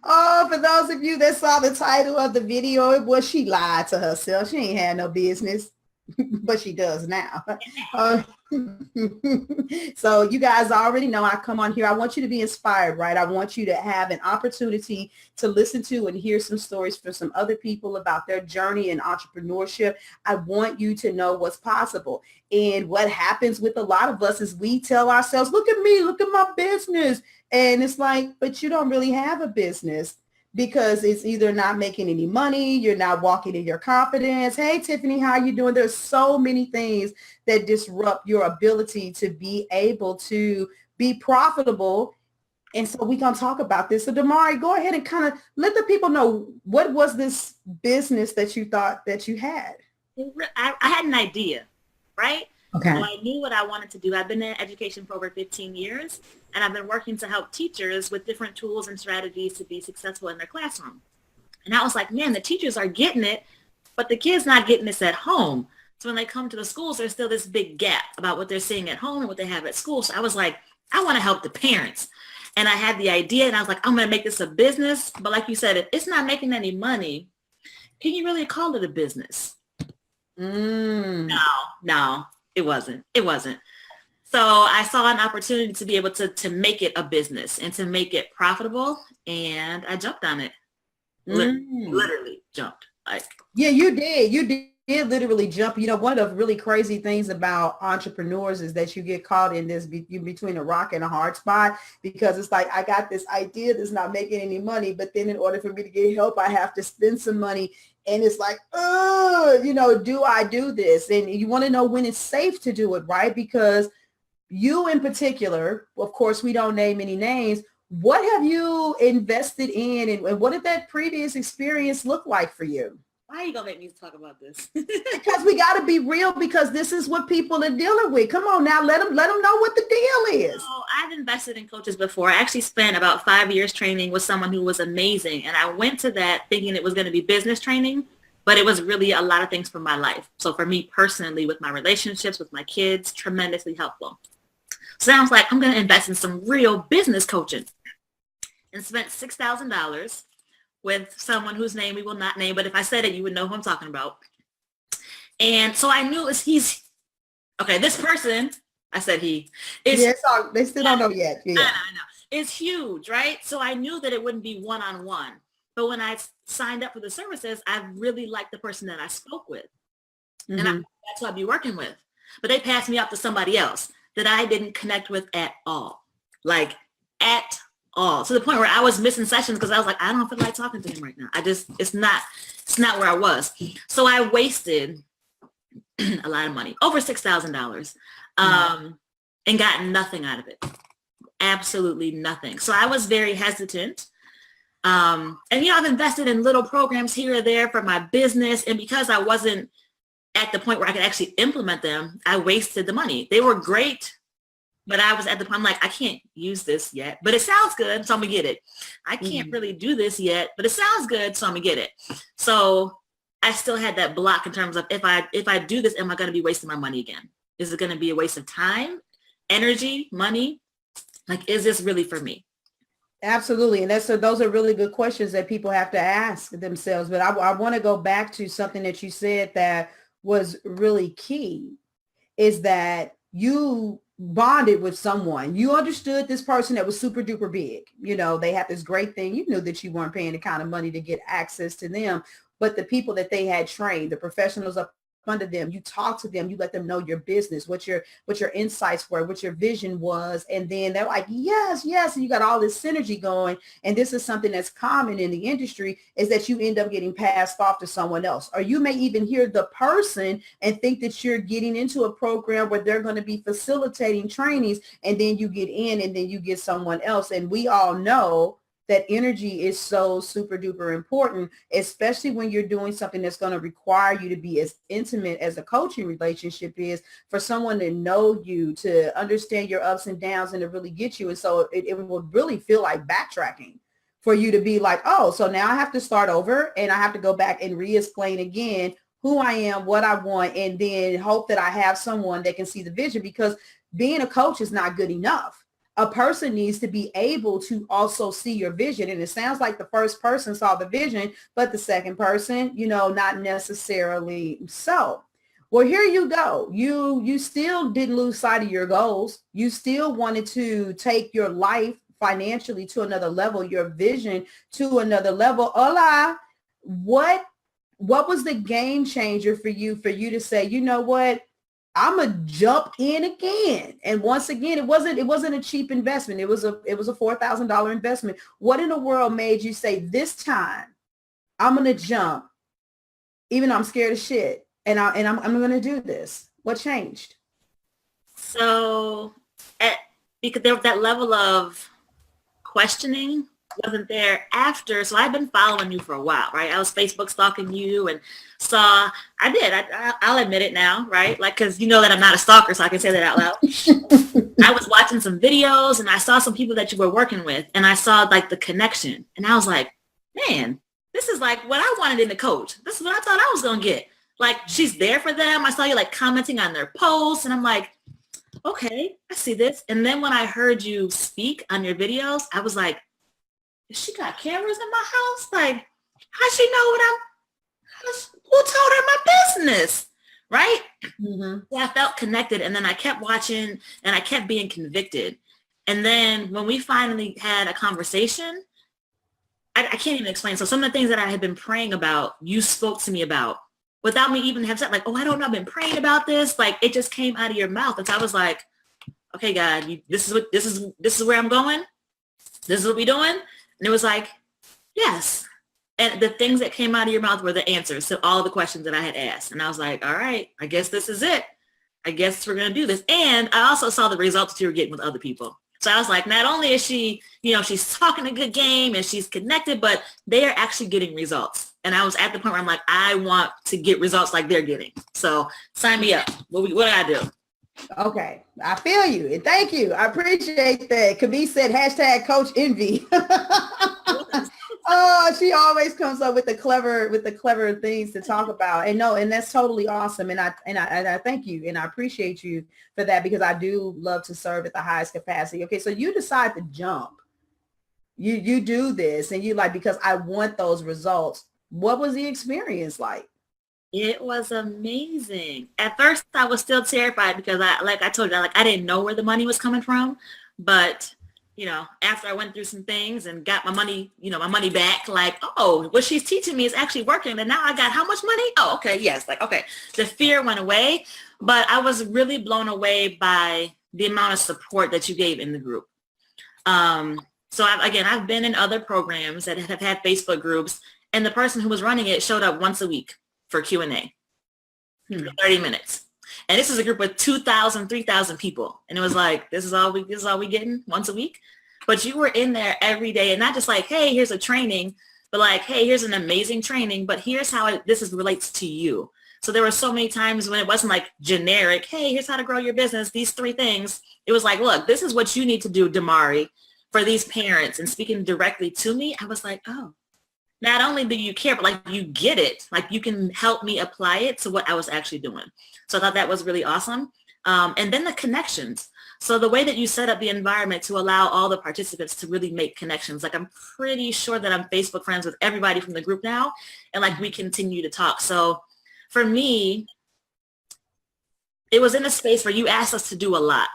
Oh, for those of you that saw the title of the video, it was She Lied to Herself. She ain't had no business, but she does now. Uh, so you guys already know I come on here. I want you to be inspired, right? I want you to have an opportunity to listen to and hear some stories from some other people about their journey in entrepreneurship. I want you to know what's possible. And what happens with a lot of us is we tell ourselves, look at me, look at my business. And it's like, but you don't really have a business because it's either not making any money, you're not walking in your confidence. Hey, Tiffany, how you doing? There's so many things that disrupt your ability to be able to be profitable. And so we're going to talk about this. So Damari, go ahead and kind of let the people know, what was this business that you thought that you had? I had an idea, right? Okay. So I knew what I wanted to do. I've been in education for over 15 years, and I've been working to help teachers with different tools and strategies to be successful in their classroom. And I was like, man, the teachers are getting it, but the kids not getting this at home. So when they come to the schools, there's still this big gap about what they're seeing at home and what they have at school. So I was like, I want to help the parents. And I had the idea, and I was like, I'm going to make this a business. But like you said, if it's not making any money, can you really call it a business? No, it wasn't. So I saw an opportunity to be able to make it a business and to make it profitable. And I jumped on it. Literally jumped. Yeah, you did. You did literally jump. You know, one of the really crazy things about entrepreneurs is that you get caught in this between a rock and a hard spot, because it's like, I got this idea that's not making any money, but then in order for me to get help, I have to spend some money. And it's like, you know, do I do this? And you want to know when it's safe to do it, right? Because you in particular, of course, we don't name any names. What have you invested in, and what did that previous experience look like for you? Why are you going to make me talk about this? Because we got to be real, because this is what people are dealing with. Come on now, let them know what the deal is. So I've invested in coaches before. I actually spent about 5 years training with someone who was amazing. And I went to that thinking it was going to be business training, but it was really a lot of things for my life. So for me personally, with my relationships, with my kids, tremendously helpful. So I was like, I'm going to invest in some real business coaching, and spent $6,000 with someone whose name we will not name, but if I said it, you would know who I'm talking about. And so I knew this person, I said he, is, they still don't know yet. Yeah. I know. It's huge, right? So I knew that it wouldn't be one-on-one. But when I signed up for the services, I really liked the person that I spoke with. Mm-hmm. And that's who I'd be working with. But they passed me up to somebody else that I didn't connect with at all. Like, at all. To the point where I was missing sessions because I was like, I don't feel like talking to him right now. It's not where I was. So I wasted a lot of money, over $6,000, and got nothing out of it. Absolutely nothing. So I was very hesitant. And, I've invested in little programs here or there for my business. And because I wasn't at the point where I could actually implement them, I wasted the money. They were great, but I was at the point, I'm like, I can't use this yet, but it sounds good, so I'm gonna get it. I can't really do this yet, but it sounds good, so I'm gonna get it. So I still had that block in terms of, if I do this, am I gonna be wasting my money again? Is it gonna be a waste of time, energy, money? Like, is this really for me? Absolutely. And those are really good questions that people have to ask themselves. But I want to go back to something that you said that was really key, is that you bonded with someone. You understood this person that was super duper big. They had this great thing. You knew that you weren't paying the kind of money to get access to them, but the people that they had trained, the professionals up under them, you talk to them, you let them know your business, what your insights were, what your vision was. And then they're like, yes. And you got all this synergy going. And this is something that's common in the industry, is that you end up getting passed off to someone else. Or you may even hear the person and think that you're getting into a program where they're going to be facilitating trainings, and then you get in and then you get someone else. And we all know that energy is so super duper important, especially when you're doing something that's going to require you to be as intimate as a coaching relationship is, for someone to know you, to understand your ups and downs, and to really get you. And so it would really feel like backtracking for you to be like, oh, so now I have to start over and I have to go back and re-explain again who I am, what I want, and then hope that I have someone that can see the vision, because being a coach is not good enough. a person needs to be able to also see your vision. And it sounds like the first person saw the vision, but the second person, not necessarily so. Well, here you go. You still didn't lose sight of your goals. You still wanted to take your life financially to another level, your vision to another level. Hola, what was the game changer for you to say, you know what? I'm gonna jump in again. And once again, it wasn't a cheap investment. It was a $4,000 investment. What in the world made you say, this time I'm gonna jump, even though I'm scared of shit, and I'm gonna do this? What changed? So because there was that level of questioning wasn't there after. So I've been following you for a while, right? I was Facebook stalking you and I'll admit it now, right? Like, cause you know that I'm not a stalker, so I can say that out loud. I was watching some videos and I saw some people that you were working with and I saw like the connection and I was like, man, this is like what I wanted in a coach. This is what I thought I was going to get. Like, she's there for them. I saw you like commenting on their posts and I'm like, okay, I see this. And then when I heard you speak on your videos, I was like, she got cameras in my house? Like, how she know who told her my business? Right? Mm-hmm. So I felt connected and then I kept watching and I kept being convicted. And then when we finally had a conversation, I can't even explain. So some of the things that I had been praying about, you spoke to me about without me even have said like, oh, I don't know, I've been praying about this. Like it just came out of your mouth. And so I was like, okay, God, this is where I'm going. This is what we're doing. And it was like, yes. And the things that came out of your mouth were the answers to all the questions that I had asked. And I was like, all right, I guess this is it. I guess we're going to do this. And I also saw the results that you were getting with other people. So I was like, not only is she, she's talking a good game and she's connected, but they are actually getting results. And I was at the point where I'm like, I want to get results like they're getting. So sign me up. What do I do? Okay. I feel you. And thank you. I appreciate that. Kabi said hashtag Coach Envy. Oh, she always comes up with the clever things to talk about. And that's totally awesome. And I thank you and I appreciate you for that because I do love to serve at the highest capacity. Okay, so you decide to jump. You do this and you like, because I want those results. What was the experience like? It was amazing. At first I was still terrified because I told you, I didn't know where the money was coming from, but after I went through some things and got my money, my money back, like, oh, what she's teaching me is actually working. And now I got how much money? Oh, okay. Yes. Like, okay. The fear went away, but I was really blown away by the amount of support that you gave in the group. So I've been in other programs that have had Facebook groups and the person who was running it showed up once a week for Q&A for 30 minutes. And this is a group of 2,000, 3,000 people. And it was like, this is all we getting once a week. But you were in there every day and not just like, hey, here's a training, but like, hey, here's an amazing training, but here's how this relates to you. So there were so many times when it wasn't like generic, hey, here's how to grow your business, these 3 things. It was like, look, this is what you need to do, Damari, for these parents. And speaking directly to me, I was like, oh, not only do you care, but like you get it, like you can help me apply it to what I was actually doing. So I thought that was really awesome. And then the connections. So the way that you set up the environment to allow all the participants to really make connections, like I'm pretty sure that I'm Facebook friends with everybody from the group now. And like we continue to talk. So for me, it was in a space where you asked us to do a lot.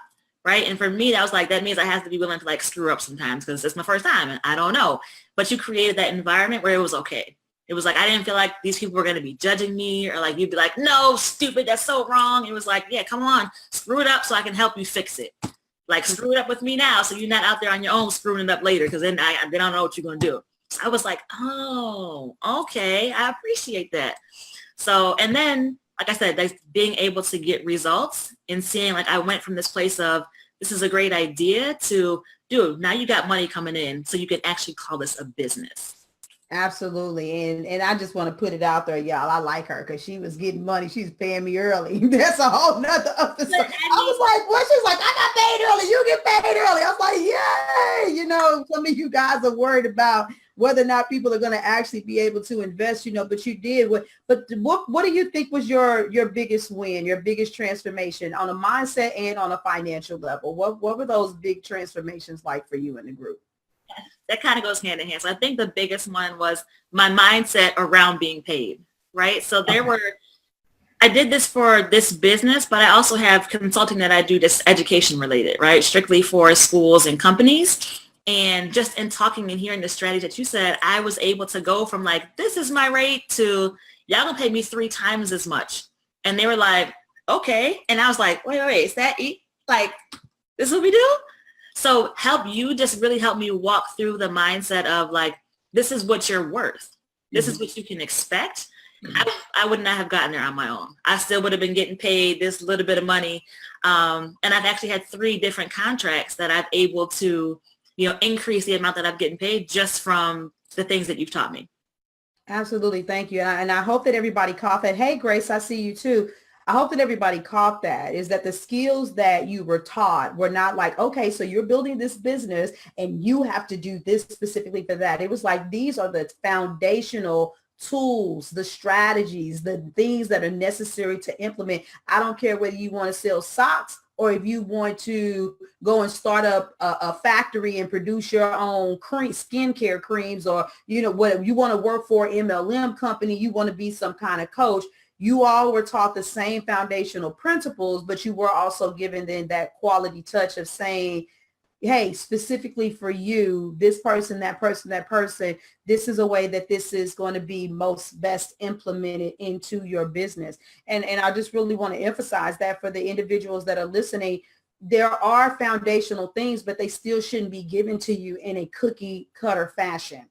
Right. And for me, that means I have to be willing to like screw up sometimes because it's my first time and I don't know. But you created that environment where it was okay. It was like, I didn't feel like these people were going to be judging me or like, you'd be like, no, stupid, that's so wrong. It was like, yeah, come on, screw it up so I can help you fix it. Like screw it up with me now so you're not out there on your own screwing it up later because then I don't know what you're going to do. So I was like, oh, okay, I appreciate that. So, and then, like I said, like being able to get results and seeing like I went from this place of this is a great idea to, dude, now you got money coming in so you can actually call this a business. Absolutely. And I just want to put it out there, y'all. I like her because she was getting money. She's paying me early. That's a whole nother episode. I was like, what? She's like, I got paid early. You get paid early. I was like, yay. Some of you guys are worried about whether or not people are going to actually be able to invest, but you did. But what do you think was your biggest win, your biggest transformation on a mindset and on a financial level? What were those big transformations like for you in the group? That kind of goes hand in hand. So I think the biggest one was my mindset around being paid, right? So I did this for this business, but I also have consulting that I do that's education related, right? Strictly for schools and companies. And just in talking and hearing the strategy that you said, I was able to go from like, this is my rate to y'all gonna pay me 3 times as much. And they were like, okay. And I was like, wait, is that like, this is what we do? So just really help me walk through the mindset of like, this is what you're worth. This is what you can expect. I would not have gotten there on my own. I still would have been getting paid this little bit of money. And I've actually had 3 different contracts that I've able to, increase the amount that I'm getting paid just from the things that you've taught me. Absolutely. Thank you. And I hope that everybody caught that. Hey, Grace, I see you too. I hope that everybody caught that, is that the skills that you were taught were not like, okay, so you're building this business and you have to do this specifically for that. It was like, these are the foundational tools, the strategies, the things that are necessary to implement. I don't care whether you want to sell socks or if you want to go and start up a factory and produce your own skincare creams, or, what you want to work for an MLM company, you want to be some kind of coach. You all were taught the same foundational principles, but you were also given then that quality touch of saying, hey, specifically for you, this person, that person, this is a way that this is going to be most best implemented into your business. And I just really want to emphasize that for the individuals that are listening, there are foundational things, but they still shouldn't be given to you in a cookie cutter fashion.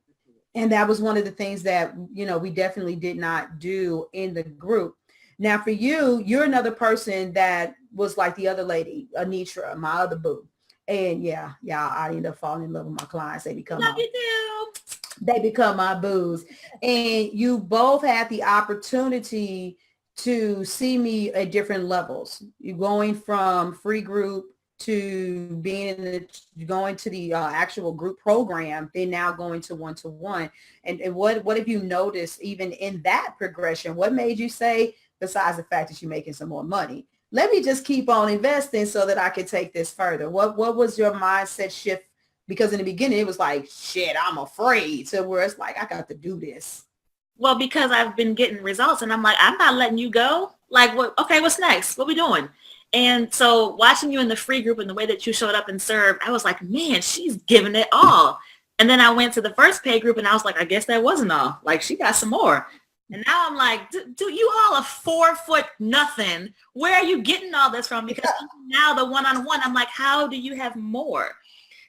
And that was one of the things that, we definitely did not do in the group. Now for you, you're another person that was like the other lady, Anitra, my other boo. And yeah, I end up falling in love with my clients. They become my boos. And you both had the opportunity to see me at different levels. You're going from free group to going to the actual group program, then now going to one-to-one. And what have you noticed even in that progression? What made you say, besides the fact that you're making some more money, let me just keep on investing so that I can take this further? What was your mindset shift? Because in the beginning, it was like, shit, I'm afraid. So where it's like, I got to do this. Well, because I've been getting results and I'm like, I'm not letting you go. Like, okay, what's next? What we doing? And so watching you in the free group and the way that you showed up and served, I was like, man, she's giving it all. And then I went to the first pay group and I was like, I guess that wasn't all. Like, she got some more. And now I'm like, dude, you all are 4 foot nothing. Where are you getting all this from? Because now the one-on-one, I'm like, how do you have more?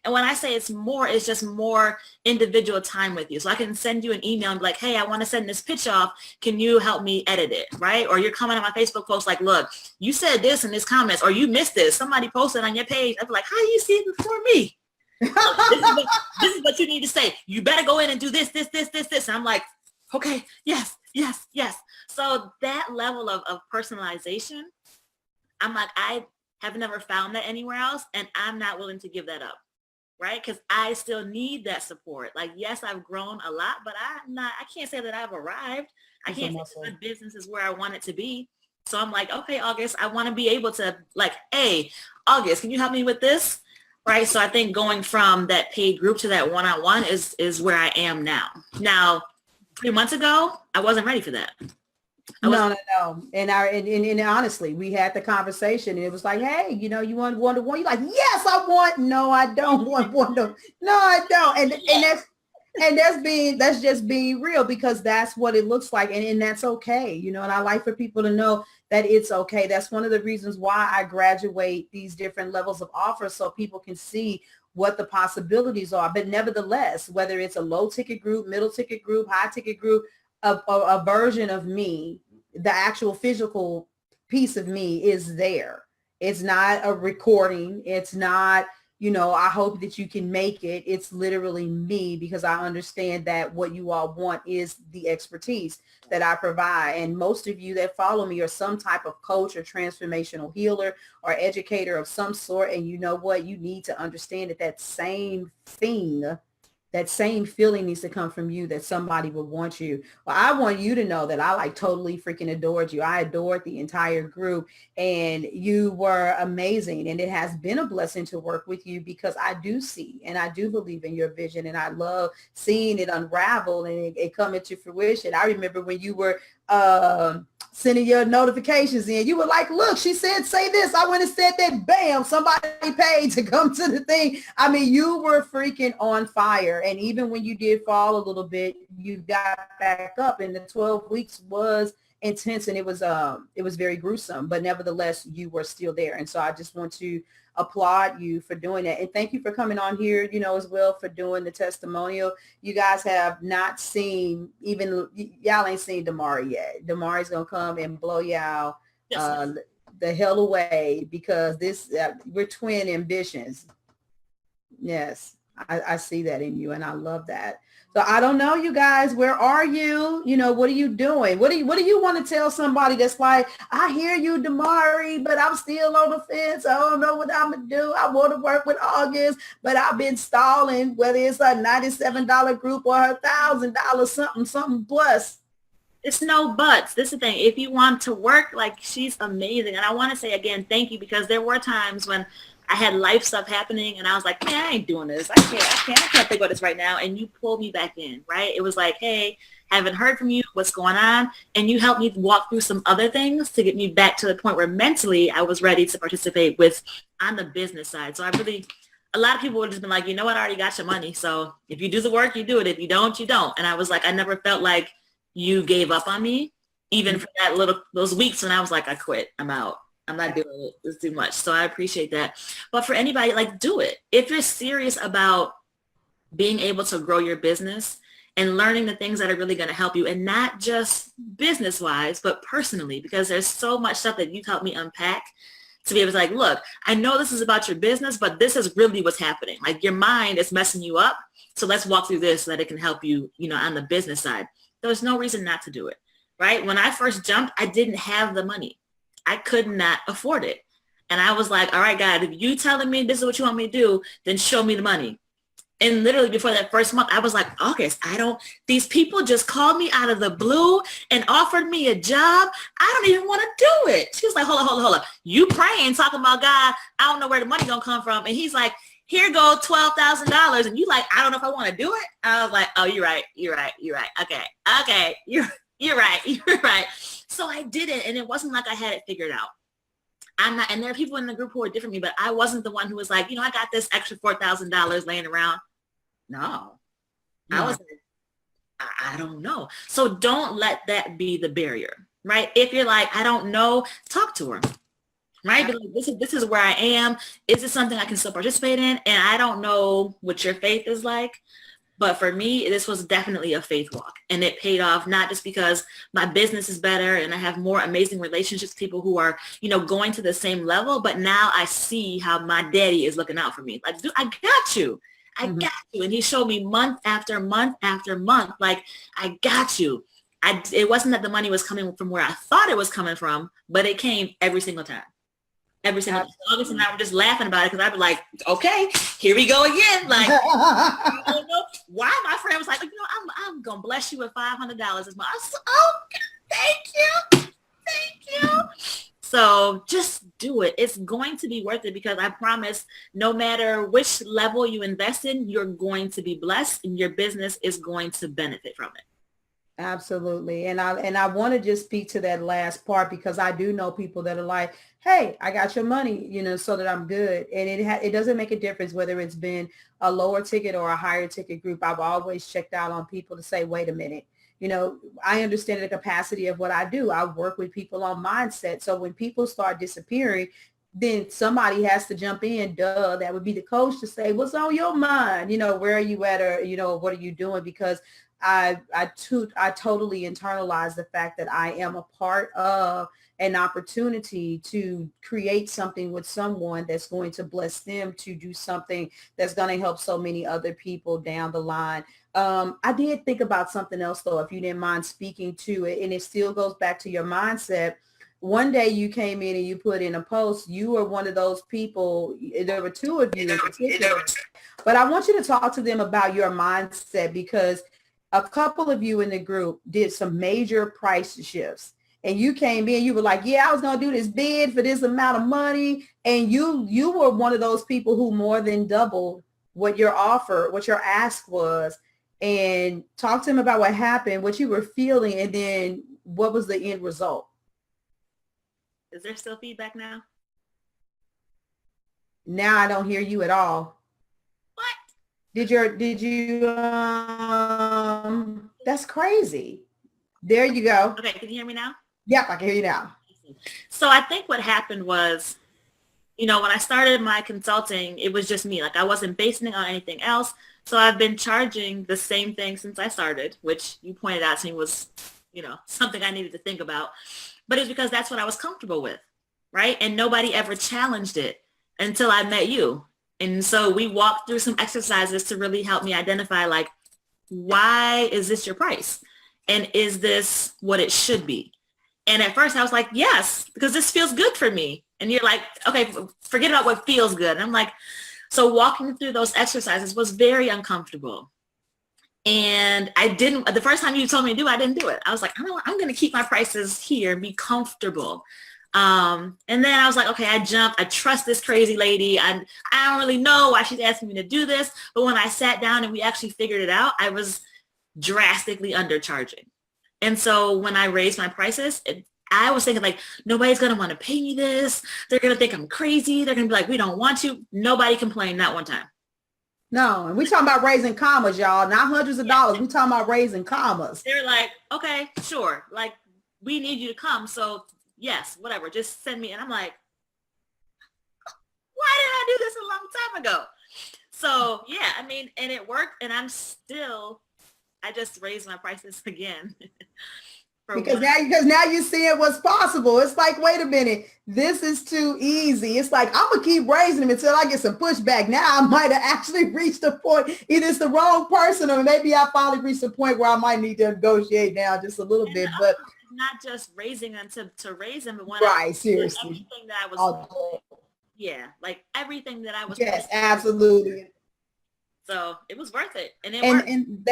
And when I say it's more, it's just more individual time with you. So I can send you an email and be like, hey, I want to send this pitch off. Can you help me edit it? Right? Or you're commenting on my Facebook post like, look, you said this in this comments, or you missed this. Somebody posted on your page. I'd be like, how do you see it before me? This is what you need to say. You better go in and do this. And I'm like, okay, yes. So that level of personalization, I'm like, I have never found that anywhere else, and I'm not willing to give that up, right? Because I still need that support. Like, yes, I've grown a lot, but I can't say that I've arrived. I can't say that my business is where I want it to be. So I'm like, okay, August, I want to be able to like, hey, August, can you help me with this? Right. So I think going from that paid group to that one-on-one is where I am now. Now, 3 months ago, I wasn't ready for that. No. And honestly, we had the conversation and it was like, hey, you want one-to-one? You're like, yes, I want. No, I don't want one-to-one. No, I don't. That's just being real, because that's what it looks like. And that's okay. And I like for people to know that it's okay. That's one of the reasons why I graduate these different levels of offers, so people can see what the possibilities are. But nevertheless, whether it's a low ticket group, middle ticket group, high ticket group, a version of me, the actual physical piece of me is there. It's not a recording. It's not, I hope that you can make it. It's literally me, because I understand that what you all want is the expertise that I provide. And most of you that follow me are some type of coach or transformational healer or educator of some sort. And you know what? You need to understand that same thing that same feeling needs to come from you that somebody would want you. Well, I want you to know that I like totally freaking adored you. I adored the entire group and you were amazing. And it has been a blessing to work with you because I do see and I do believe in your vision and I love seeing it unravel and it come into fruition. I remember when you were sending your notifications in, you were like, look, she said, say this. I went and said that, bam, somebody paid to come to the thing. I mean, you were freaking on fire. And even when you did fall a little bit, you got back up and the 12 weeks was intense and it was very gruesome, but nevertheless, you were still there. And so I just want to applaud you for doing that. And thank you for coming on here, as well for doing the testimonial. You guys have not seen, y'all ain't seen Damari yet. Damari's going to come and blow y'all the hell away because we're twin ambitions. Yes, I see that in you and I love that. So I don't know, you guys, where are you? What are you doing? What do you want to tell somebody that's like, I hear you, Damari, but I'm still on the fence. I don't know what I'm going to do. I want to work with August, but I've been stalling, whether it's a $97 group or $1,000, something plus. It's no buts. This is the thing. If you want to work, like, she's amazing. And I want to say again, thank you, because there were times when I had life stuff happening and I was like, man, I ain't doing this. I can't think about this right now. And you pulled me back in, right? It was like, hey, haven't heard from you. What's going on? And you helped me walk through some other things to get me back to the point where mentally I was ready to participate on the business side. So a lot of people would have just been like, you know what? I already got your money. So if you do the work, you do it. If you don't, you don't. And I was like, I never felt like you gave up on me, even for those weeks when I was like, I quit. I'm out. I'm not doing it. It's too much. So I appreciate that. But for anybody, like, do it. If you're serious about being able to grow your business and learning the things that are really going to help you, and not just business-wise, but personally, because there's so much stuff that you've helped me unpack to be able to, like, look, I know this is about your business, but this is really what's happening. Like, your mind is messing you up. So let's walk through this so that it can help you, on the business side. There's no reason not to do it, right? When I first jumped, I didn't have the money. I could not afford it. And I was like, all right, God, if you telling me this is what you want me to do, then show me the money. And literally before that first month, I was like, August, these people just called me out of the blue and offered me a job. I don't even want to do it. She was like, hold on. You praying, talking about God, I don't know where the money going to come from. And he's like, here go $12,000. And you like, I don't know if I want to do it. I was like, oh, you're right. Okay. You're right. So I did it, and it wasn't like I had it figured out. And there are people in the group who are different from me, but I wasn't the one who was like, I got this extra $4,000 laying around. No. I was like, I don't know. So don't let that be the barrier, right? If you're like, I don't know, talk to her, right? But like, this is where I am. Is this something I can still participate in? And I don't know what your faith is like. But for me, this was definitely a faith walk, and it paid off, not just because my business is better and I have more amazing relationships with people who are, going to the same level. But now I see how my daddy is looking out for me. Like, dude, I got you. Got you. And he showed me month after month after month, like, I got you. It wasn't that the money was coming from where I thought it was coming from, but it came every single time. Every single time. August and I were just laughing about it because I'd be like, okay, here we go again. Like, I don't know why my friend was like, I'm going to bless you with $500 this month. I was like, oh, thank you. So just do it. It's going to be worth it because I promise no matter which level you invest in, you're going to be blessed and your business is going to benefit from it. Absolutely. And I want to just speak to that last part because I do know people that are like, hey, I got your money, so that I'm good. And it doesn't make a difference whether it's been a lower ticket or a higher ticket group. I've always checked out on people to say, wait a minute. I understand the capacity of what I do. I work with people on mindset. So when people start disappearing, then somebody has to jump in. Duh, that would be the coach to say, what's on your mind? Where are you at? Or, what are you doing? Because I totally internalize the fact that I am a part of an opportunity to create something with someone that's going to bless them to do something that's going to help so many other people down the line. I did think about something else, though, if you didn't mind speaking to it, and it still goes back to your mindset. One day you came in and you put in a post, you were one of those people, there were two of you in particular, But I want you to talk to them about your mindset, because a couple of you in the group did some major price shifts. And you came in, you were like, yeah, I was going to do this bid for this amount of money. And you were one of those people who more than doubled what your offer, what your ask was. And talk to them about what happened, what you were feeling, and then what was the end result. Is there still feedback now? Now I don't hear you at all. What? Did you, that's crazy. There you go. Okay, can you hear me now? Yep, I can hear you now. So I think what happened was, when I started my consulting, it was just me. Like, I wasn't basing it on anything else. So I've been charging the same thing since I started, which you pointed out to me was, something I needed to think about. But it's because that's what I was comfortable with, right? And nobody ever challenged it until I met you. And so we walked through some exercises to really help me identify, like, why is this your price? And is this what it should be? And at first I was like, yes, because this feels good for me. And you're like, okay, forget about what feels good. And I'm like, so walking through those exercises was very uncomfortable. And the first time you told me to do it, I didn't do it. I was like, I'm going to keep my prices here and be comfortable. And then I was like, okay, I trust this crazy lady. I don't really know why she's asking me to do this. But when I sat down and we actually figured it out, I was drastically undercharging. And so when I raised my prices, I was thinking, like, nobody's going to want to pay me this. They're going to think I'm crazy. They're going to be like, we don't want to. Nobody complained, not one time. No, and we talking about raising commas, y'all, not hundreds of dollars. We talking about raising commas. They're like, okay, sure. Like, we need you to come. So yes, whatever, just send me. And I'm like, why did I do this a long time ago? So yeah, and it worked. And I just raised my prices again. Because now you're seeing what's possible. It's like, wait a minute, this is too easy. It's like, I'm gonna keep raising them until I get some pushback. Now I might have actually reached a point. Either it's the wrong person, or maybe I finally reached a point where I might need to negotiate down just a little bit. But not just raising them to raise them, but when seriously, everything that I was, like everything that I was. Yes, absolutely. So it was worth it, and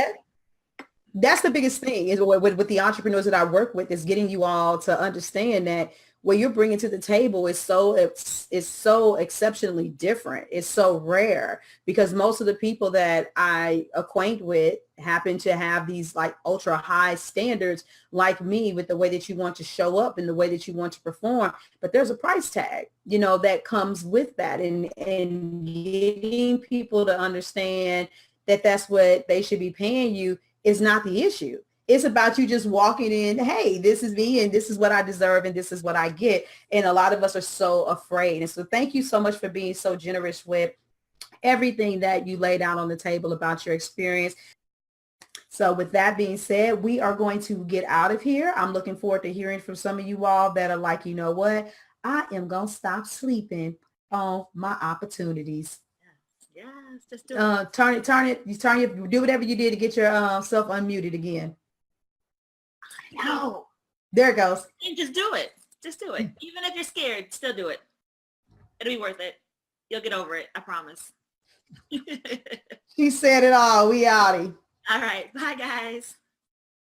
that's the biggest thing is with the entrepreneurs that I work with, is getting you all to understand that what you're bringing to the table is so exceptionally different. It's so rare, because most of the people that I acquaint with happen to have these like ultra high standards like me, with the way that you want to show up and the way that you want to perform. But there's a price tag, that comes with that, and getting people to understand that that's what they should be paying you is not the issue. It's about you just walking in, hey, this is me and this is what I deserve and this is what I get. And a lot of us are so afraid. And so thank you so much for being so generous with everything that you laid out on the table about your experience. So with that being said, we are going to get out of here. I'm looking forward to hearing from some of you all that are like, you know what, I am going to stop sleeping on my opportunities. Yes, just do it. Turn it, do whatever you did to get your self unmuted again. No. There it goes. And just do it. Just do it. Even if you're scared, still do it. It'll be worth it. You'll get over it. I promise. She said it all. We outie. All right. Bye, guys.